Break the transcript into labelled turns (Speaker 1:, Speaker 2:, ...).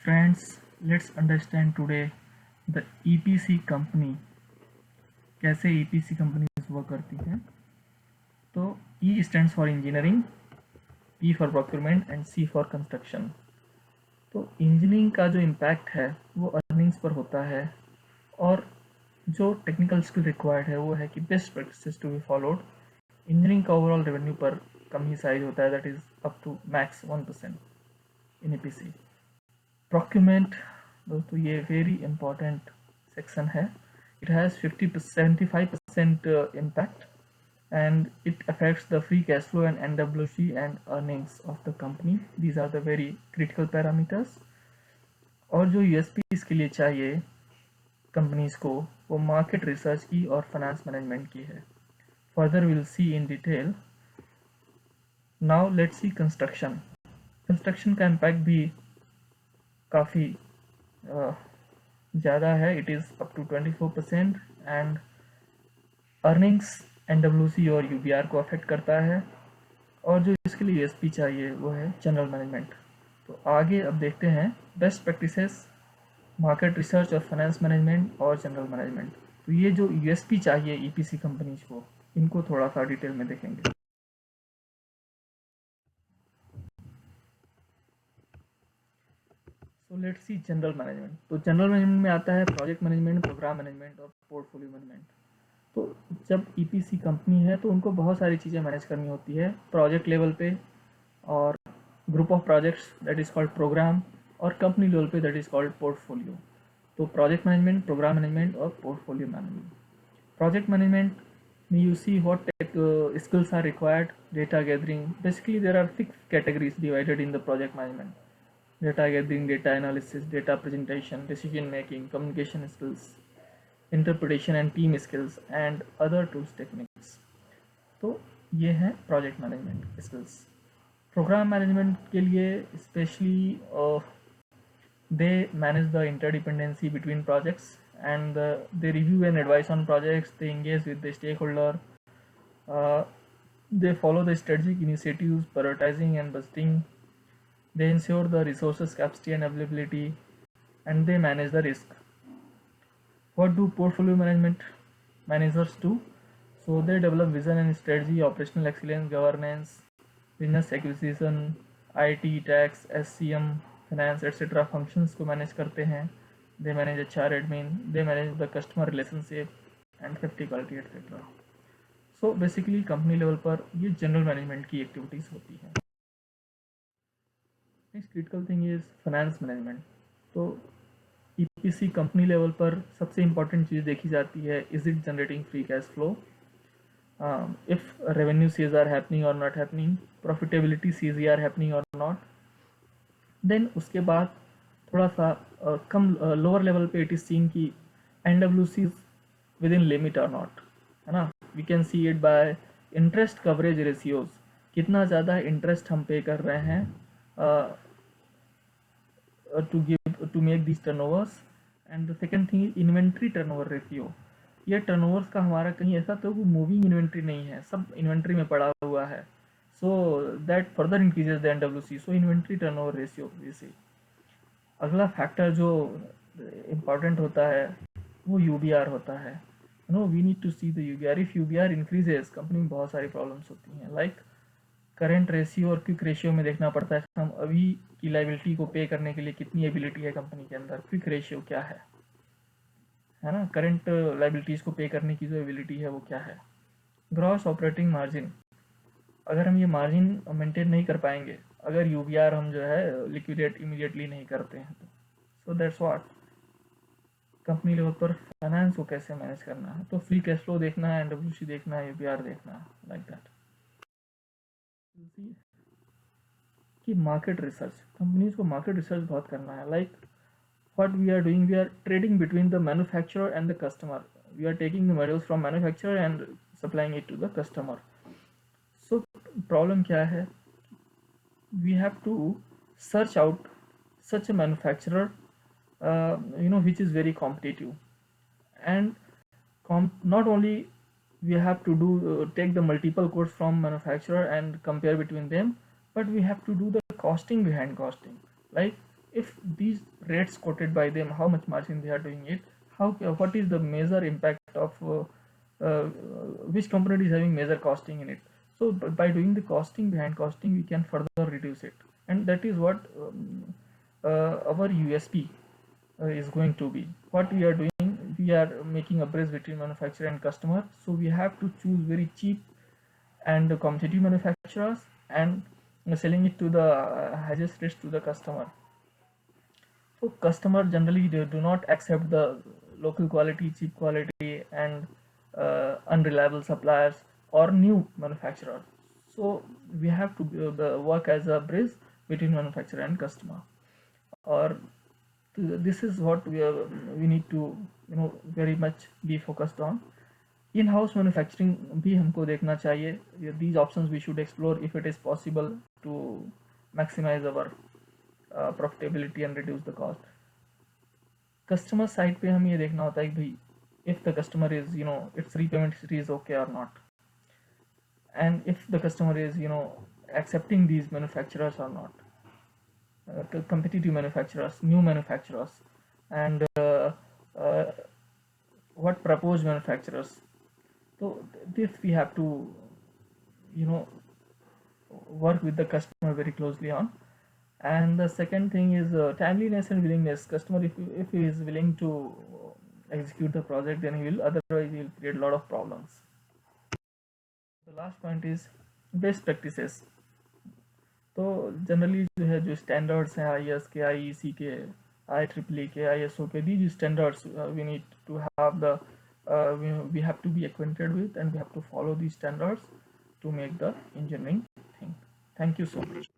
Speaker 1: Friends, let's understand today the EPC company, कैसे EPC companies work करती हैं। तो E stands for engineering, P for procurement and C for construction। तो engineering का जो impact है वो अर्निंग्स पर होता है, और जो टेक्निकल स्किल रिक्वायर्ड है वो है कि best practices to be followed. Engineering का ओवरऑल रेवेन्यू पर कम ही साइज होता है, that is up to max 1% in EPC। Procurement दोस्तों ये वेरी इंपॉर्टेंट सेक्शन है। It has 75% impact and it affects the free cash flow and NWC and earnings of the company. These are the very critical parameters। और जो USP इसके लिए चाहिए companies को वो मार्केट रिसर्च की और फाइनेंस मैनेजमेंट की है। Further will see in detail. Now let's see construction. Construction का इम्पैक्ट भी काफ़ी ज़्यादा है। It is up to 24% and earnings NWC और UBR को अफेक्ट करता है। और जो इसके लिए USP चाहिए वो है जनरल मैनेजमेंट। तो आगे अब देखते हैं बेस्ट प्रैक्टिसेस, मार्केट रिसर्च और फाइनेंस मैनेजमेंट और जनरल मैनेजमेंट। तो ये जो USP चाहिए EPC कंपनीज को, इनको थोड़ा सा डिटेल में देखेंगे। So let's see general management. तो जनरल मैनेजमेंट में आता है प्रोजेक्ट मैनेजमेंट, प्रोग्राम मैनेजमेंट और पोर्टफोलियो मैनेजमेंट। तो जब EPC कंपनी है तो उनको बहुत सारी चीज़ें मैनेज करनी होती है प्रोजेक्ट लेवल पे, और group of projects that is called programme, और कंपनी लेवल पे दैट इज़ कॉल्ड पोर्टफोलियो। तो प्रोजेक्ट मैनेजमेंट, प्रोग्राम मैनेजमेंट और पोर्टफोलियो मैनेजमेंट। प्रोजेक्ट मैनेजमेंट में you see what tech skills are required. Data gathering, basically there are 6 categories divided in the project management: data gathering, data analysis, data presentation, decision making, communication skills, interpretation and team skills and other tools techniques। तो ये है project management skills. Program management के लिए specially they manage the interdependency between projects, and they review and advise on projects, they engage with the stakeholder, they follow the strategic initiatives, prioritizing and budgeting, they ensure the resources capacity and availability, and they manage the risk। What do portfolio management managers do? So they develop vision and strategy, operational excellence, governance, business acquisition, IT, tax, SCM, finance, etc. functions को manage करते हैं। They manage HR admin, they manage the customer relationship and safety quality etc. So basically company level पर ये general management की activities होती हैं। Next critical thing is finance management. तो EPC company level पर सबसे इम्पॉर्टेंट चीज़ देखी जाती है, is it generating free cash flow, if revenue sees are happening और not happening, profitability sees are happening और नॉट। देन उसके बाद थोड़ा सा कम लोअर लेवल पे इट इज सीन की NWC विद इन लिमिट और नॉट, है ना। We can see it by interest coverage ratios, कितना ज़्यादा इंटरेस्ट हम पे कर रहे हैं to make these turnovers। and the second thing is inventory turnover ratio। ये टर्नओवर्स का हमारा कहीं ऐसा तो वो मूविंग इन्वेंट्री नहीं है, सब इन्वेंट्री में पड़ा हुआ है, so that further increases the NWC। So inventory turnover ratio. जैसे अगला फैक्टर जो इम्पॉर्टेंट होता है वो UBR होता है। No we need to see the UBR। If UBR increases, company में बहुत सारी प्रॉब्लम्स होती हैं, लाइक करंट रेशियो और क्विक रेशियो में देखना पड़ता है हम अभी की लाइबिलिटी को पे करने के लिए कितनी एबिलिटी है कंपनी के अंदर, क्विक रेशियो क्या है ना। करंट लाइबिलिटीज़ को पे करने की जो एबिलिटी है वो क्या है। ग्रॉस ऑपरेटिंग मार्जिन, अगर हम ये मार्जिन मेंटेन नहीं कर पाएंगे, अगर UBR हम जो है लिक्विडेट इमीडिएटली नहीं करते हैं तो so that's what company level पर फाइनेंस को कैसे मैनेज करना है। तो फ्री कैश फ्लो देखना है, NWC देखना है, UBR देखना है, लाइक दैट। कि मार्केट रिसर्च, कंपनीज को मार्केट रिसर्च बहुत करना है। Like what we are doing, we are trading between the manufacturer and the customer, we are taking the materials from manufacturer and supplying it to the customer। so problem क्या है, we have to search out such a manufacturer which is very competitive, and not only we have to do take the multiple quotes from manufacturer and compare between them, but we have to do the costing behind costing, like if these rates quoted by them, how much margin they are doing it, how what is the major impact of uh, which component is having major costing in it. So by doing the costing behind costing, we can further reduce it, and that is what our USP is going to be. What we are doing, we are making a bridge between manufacturer and customer, so we have to choose very cheap and competitive manufacturers and selling it to the highest rates to the customer. So customer generally they do not accept the local quality, cheap quality, and unreliable suppliers or new manufacturers. So we have to work as a bridge between manufacturer and customer. Or this is what we need to very much be focused on. In-house manufacturing भी हमको देखना चाहिए. These options we should explore if it is possible to maximize our profitability and reduce the cost. Customer side पे हम ये देखना होता है कि भाई if the customer is its repayment history is okay or not, and if the customer is accepting these manufacturers or not, competitive manufacturers, new manufacturers, and what proposed manufacturers. So this we have to work with the customer very closely on. And the second thing is timeliness and willingness. Customer, if he is willing to execute the project, then he will, otherwise he will create a lot of problems. The last point is best practices. तो generally जो है जो standards हैं IS के, IEC के, IEEE के, ISO के, these standards we need to have the we have to be acquainted with, and we have to follow these standards to make the engineering thing. Thank you so much.